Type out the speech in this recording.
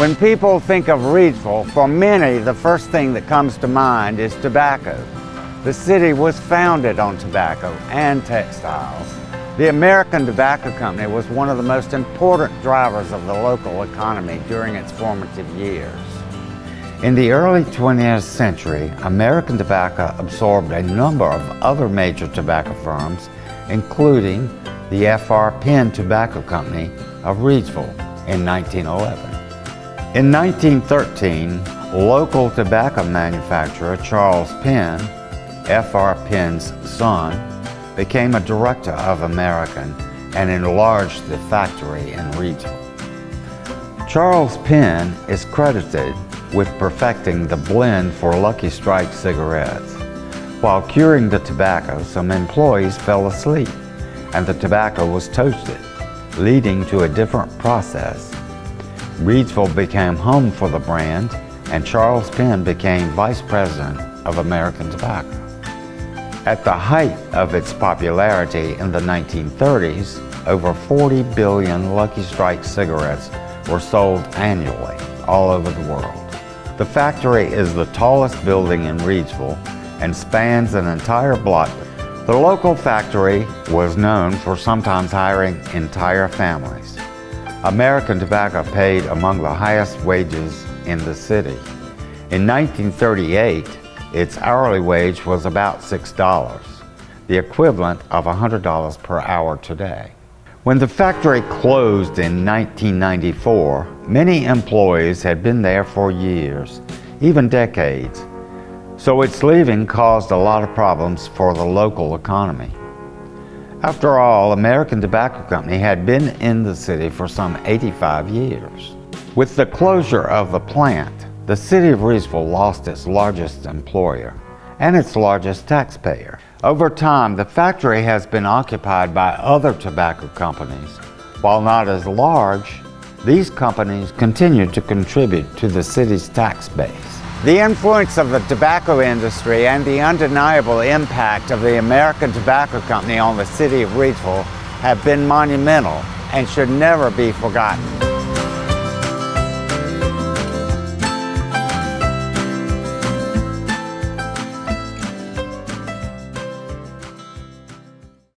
When people think of Reidsville, for many, the first thing that comes to mind is tobacco. The city was founded on tobacco and textiles. The American Tobacco Company was one of the most important drivers of the local economy during its formative years. In the early 20th century, American Tobacco absorbed a number of other major tobacco firms, including the F.R. Penn Tobacco Company of Reidsville in 1911. In 1913, local tobacco manufacturer Charles Penn, F.R. Penn's son, became a director of American and enlarged the factory in Reidsville. Charles Penn is credited with perfecting the blend for Lucky Strike cigarettes. While curing the tobacco, some employees fell asleep and the tobacco was toasted, leading to a different process. Reidsville became home for the brand, and Charles Penn became vice president of American Tobacco. At the height of its popularity in the 1930s, over 40 billion Lucky Strike cigarettes were sold annually all over the world. The factory is the tallest building in Reidsville and spans an entire block. The local factory was known for sometimes hiring entire families. American Tobacco paid among the highest wages in the city. In 1938, its hourly wage was about $6, the equivalent of $100 per hour today. When the factory closed in 1994, many employees had been there for years, even decades, so its leaving caused a lot of problems for the local economy. After all, American Tobacco Company had been in the city for some 85 years. With the closure of the plant, the city of Reidsville lost its largest employer and its largest taxpayer. Over time, the factory has been occupied by other tobacco companies. While not as large, these companies continue to contribute to the city's tax base. The influence of the tobacco industry and the undeniable impact of the American Tobacco Company on the city of Reidsville have been monumental and should never be forgotten.